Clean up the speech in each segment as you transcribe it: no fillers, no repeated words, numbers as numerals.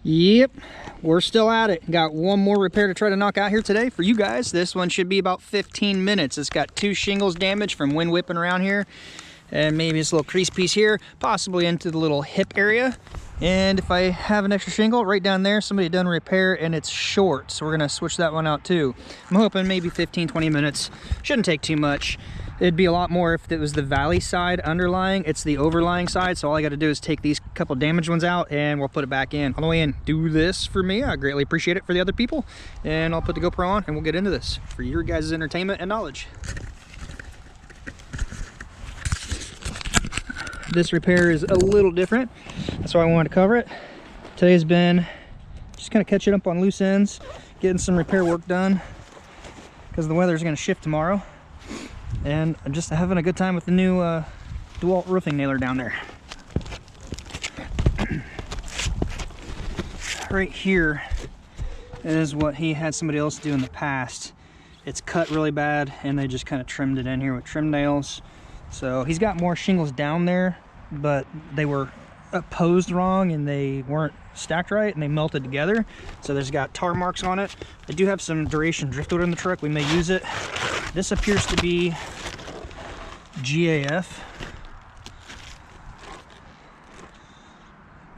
Yep, we're still at it. Got one more repair to try to knock out here today for you guys. This one should be about 15 minutes. It's got 2 shingles damage from wind whipping around here, and maybe this little crease piece here, possibly into the little hip area. And if I have an extra shingle right down there, somebody done repair and it's short, so we're gonna switch that one out too. I'm hoping maybe 15-20 minutes. Shouldn't take too much. It'd be a lot more if it was the valley side underlying. It's the overlying side, so all I got to do is take these couple damaged ones out and we'll put it back in. On the way in, do this for me. I greatly appreciate it for the other people. And I'll put the GoPro on and we'll get into this for your guys' entertainment and knowledge. This repair is a little different. That's why I wanted to cover it. Today's been just kind of catching up on loose ends, getting some repair work done because the weather's going to shift tomorrow. And I'm just having a good time with the new DeWalt roofing nailer down there. Right here is what he had somebody else do in the past. It's cut really bad and they just kind of trimmed it in here with trim nails. So he's got more shingles down there, but they were posed wrong and they weren't stacked right and they melted together. So there's got tar marks on it. I do have some duration driftwood in the truck. We may use it. This appears to be GAF.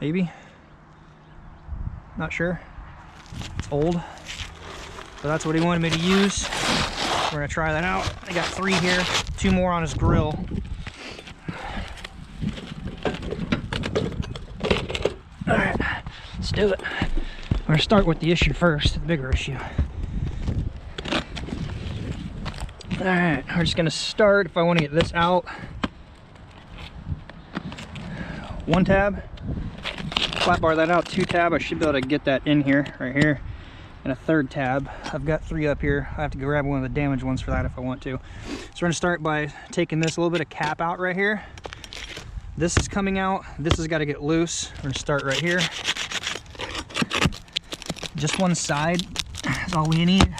Maybe. Not sure. It's old. But that's what he wanted me to use. We're gonna try that out. I got 3 here, 2 more on his grill. All right, let's do it. We're gonna start with the issue first, the bigger issue. All right, we're just gonna start. If I want to get this out, 1 tab, flat bar that out, 2 tab. I should be able to get that in here, right here, and a 3rd tab. I've got 3 up here. I have to grab one of the damaged ones for that if I want to. So we're gonna start by taking this little bit of cap out right here. This is coming out. This has got to get loose. We're gonna start right here. Just one side is all we need.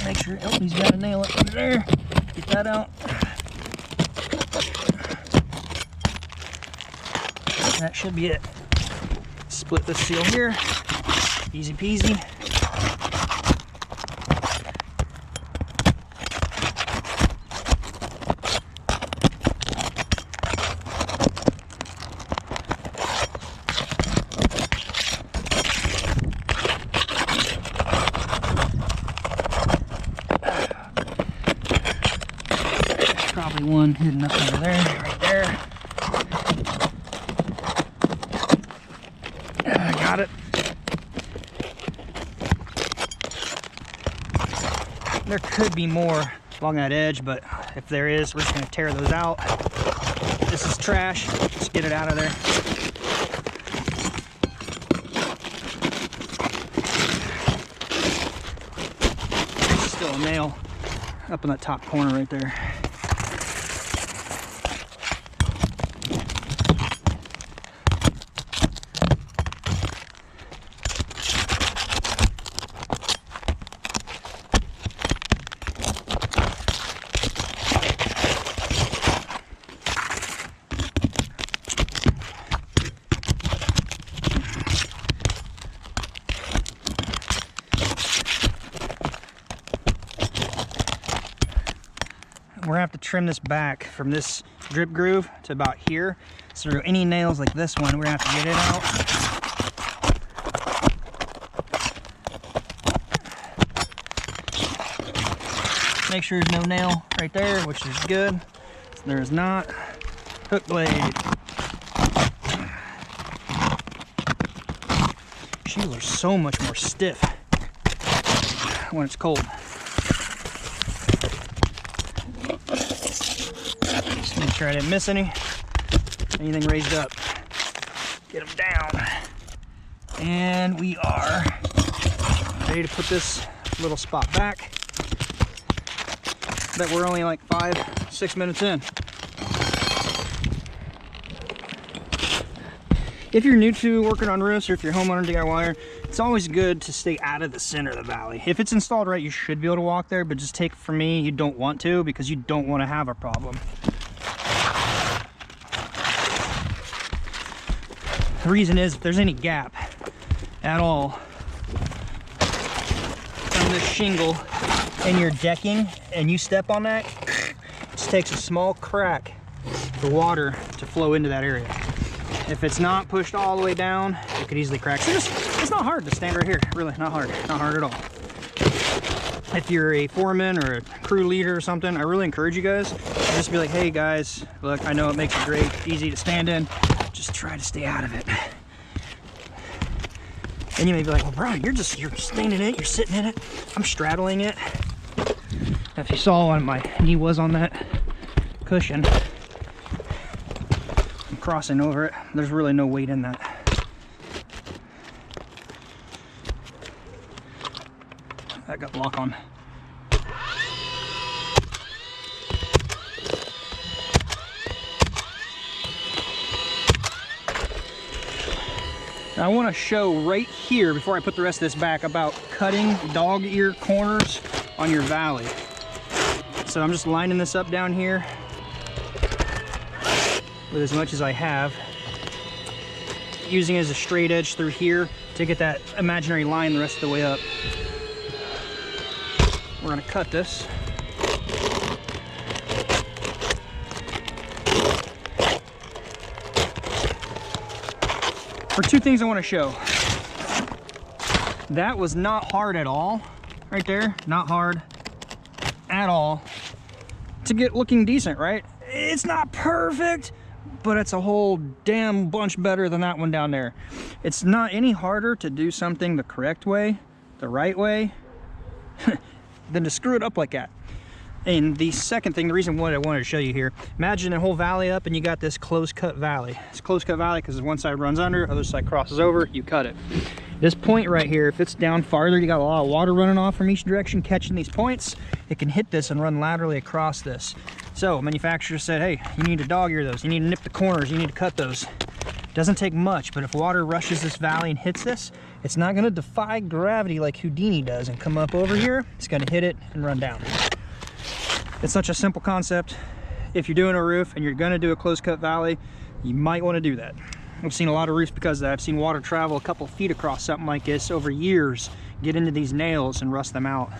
Make sure, oh, he's got a nail up under there. Get that out. That should be it. Split this seal here. Easy peasy. Probably one hidden up under there, right there. I got it. There could be more along that edge, but if there is, we're just going to tear those out. This is trash. Just get it out of there. There's still a nail up in that top corner right there. We're gonna have to trim this back from this drip groove to about here. So any nails like this one, we're gonna have to get it out. Make sure there's no nail right there, which is good. There is not. Hook blade. Shingles are so much more stiff when it's cold. Just make sure I didn't miss anything raised up. Get them down. And we are ready to put this little spot back. Bet we're only like 5-6 minutes in. If you're new to working on roofs, or if you're a homeowner DIYer, it's always good to stay out of the center of the valley. If it's installed right, you should be able to walk there, but just take from me, you don't want to, because you don't want to have a problem. The reason is, if there's any gap at all from this shingle and your decking and you step on that, it just takes a small crack for water to flow into that area. If it's not pushed all the way down, it could easily crack. So it's not hard to stand right here, really, not hard at all. If you're a foreman or a crew leader or something, I really encourage you guys to just be like, hey guys, look, I know it makes it great, easy to stand in, just try to stay out of it. And you may be like, well, Brian, you're standing in it, you're sitting in it, I'm straddling it. If you saw when my knee was on that cushion, I'm crossing over it, there's really no weight in that. That got lock on. Now I want to show right here, before I put the rest of this back, about cutting dog ear corners on your valley. So I'm just lining this up down here with as much as I have, using it as a straight edge through here to get that imaginary line the rest of the way up. We're going to cut this. For two things I want to show. That was not hard at all. Right there, not hard at all. To get looking decent, right? It's not perfect, but it's a whole damn bunch better than that one down there. It's not any harder to do something the correct way, the right way, than to screw it up like that. And the second thing, the reason what I wanted to show you here, imagine a whole valley up and you got this close cut valley. It's close cut valley because one side runs under, other side crosses over, you cut it. This point right here, if it's down farther, you got a lot of water running off from each direction, catching these points, it can hit this and run laterally across this. So manufacturer said, hey, you need to dog ear those, you need to nip the corners, you need to cut those. Doesn't take much, but if water rushes this valley and hits this, it's not gonna defy gravity like Houdini does and come up over here, it's gonna hit it and run down. It's such a simple concept. If you're doing a roof and you're gonna do a close cut valley, you might wanna do that. I've seen a lot of roofs because of that. I've seen water travel a couple feet across something like this over years, get into these nails and rust them out.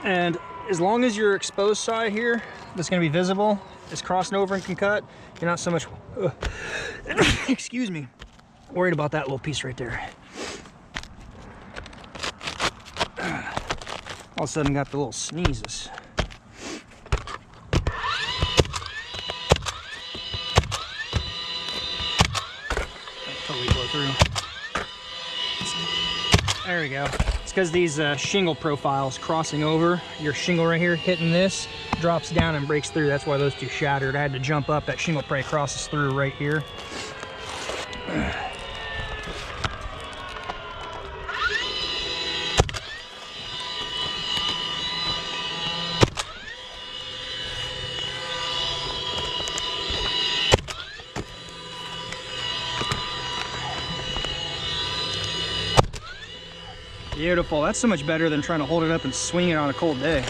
And as long as your exposed side here that's going to be visible is crossing over and can cut, you're not so much, excuse me, worried about that little piece right there. All of a sudden got the little sneezes. Totally blow through. There we go. It's because these shingle profiles crossing over, your shingle right here hitting this, drops down and breaks through. That's why those two shattered. I had to jump up. That shingle probably crosses through right here. Beautiful. That's so much better than trying to hold it up and swing it on a cold day.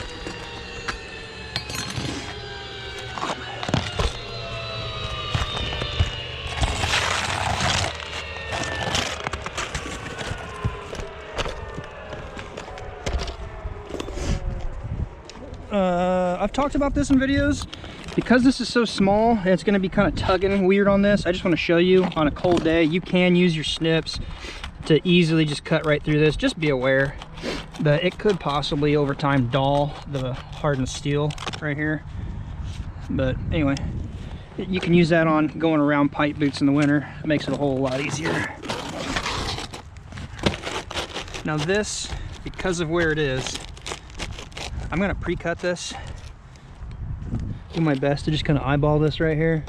I've talked about this in videos. Because this is so small and it's going to be kind of tugging weird on this, I just want to show you on a cold day, you can use your snips to easily just cut right through this. Just be aware that it could possibly over time dull the hardened steel right here. But anyway, you can use that on going around pipe boots in the winter. It makes it a whole lot easier. Now this, because of where it is, I'm gonna pre-cut this. Do my best to just kind of eyeball this right here,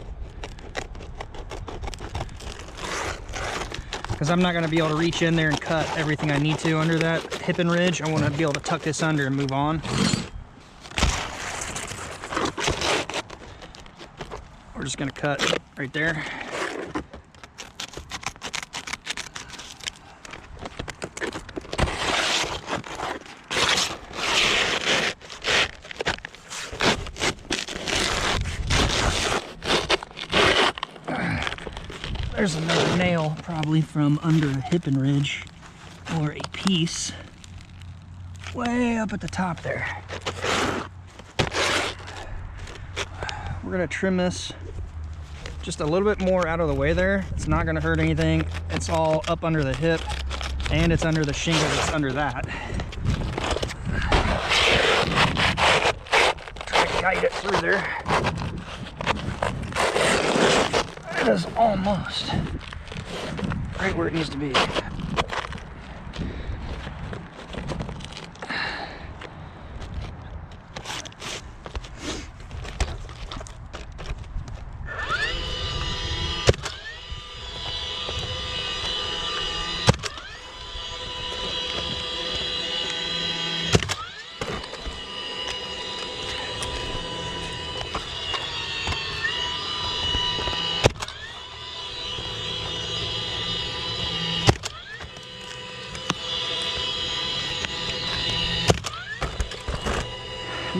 because because I'm not going to be able to reach in there and cut everything I need to under that hip and ridge. I want to be able to tuck this under and move on. We're just going to cut right there. There's another nail, probably from under a hip and ridge, or a piece way up at the top there. We're gonna trim this just a little bit more out of the way there. It's not gonna hurt anything. It's all up under the hip, and it's under the shingle that's under that. Try to guide it through there. It is almost right where it needs to be.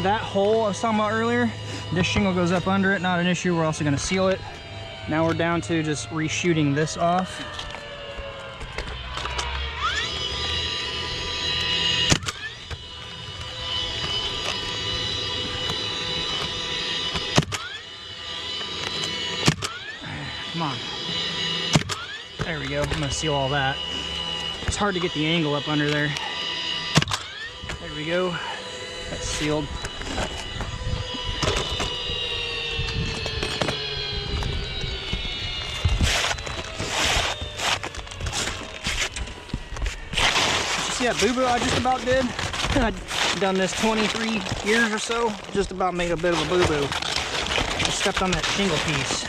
That hole I was talking about earlier, this shingle goes up under it, not an issue. We're also going to seal it. Now we're down to just reshooting this off. Come on. There we go. I'm going to seal all that. It's hard to get the angle up under there. There we go. That's sealed. See that boo-boo I just about did? I'd done this 23 years or so, just about made a bit of a boo-boo. I stepped on that shingle piece.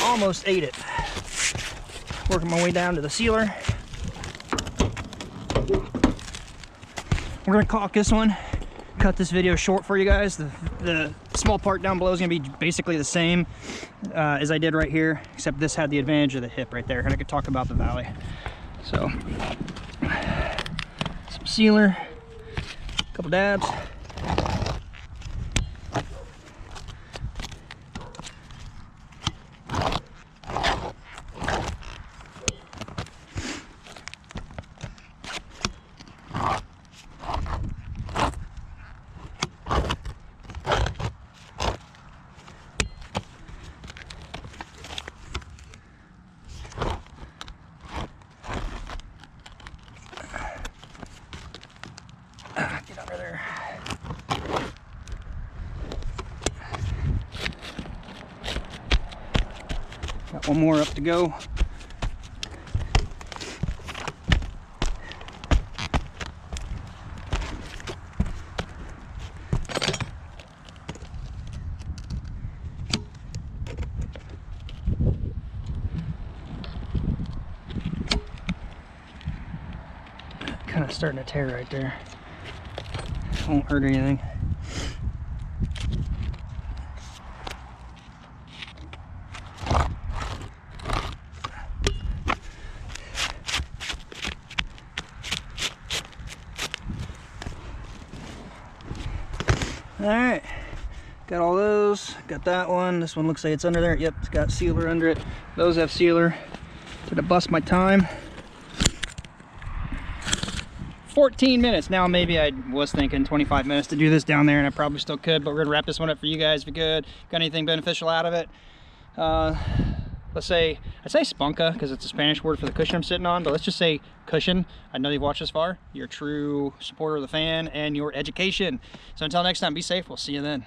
Almost ate it. Working my way down to the sealer. We're gonna caulk this one, cut this video short for you guys. The small part down below is gonna be basically the same as I did right here, except this had the advantage of the hip right there, and I could talk about the valley. So, some sealer, a couple dabs. Get under there. Got one more up to go. Kind of starting to tear right there. Won't hurt anything. All right, got all those. Got that one. This one looks like it's under there. Yep, it's got sealer under it. Those have sealer. Gonna bust my time. 14 minutes. Now maybe I was thinking 25 minutes to do this down there, and I probably still could, but we're gonna wrap this one up for you guys if we could. Got anything beneficial out of it? Let's say, I say spunka because it's a Spanish word for the cushion I'm sitting on, but let's just say cushion. I know you've watched this far. You're a true supporter of the fan and your education. So until next time, be safe. We'll see you then.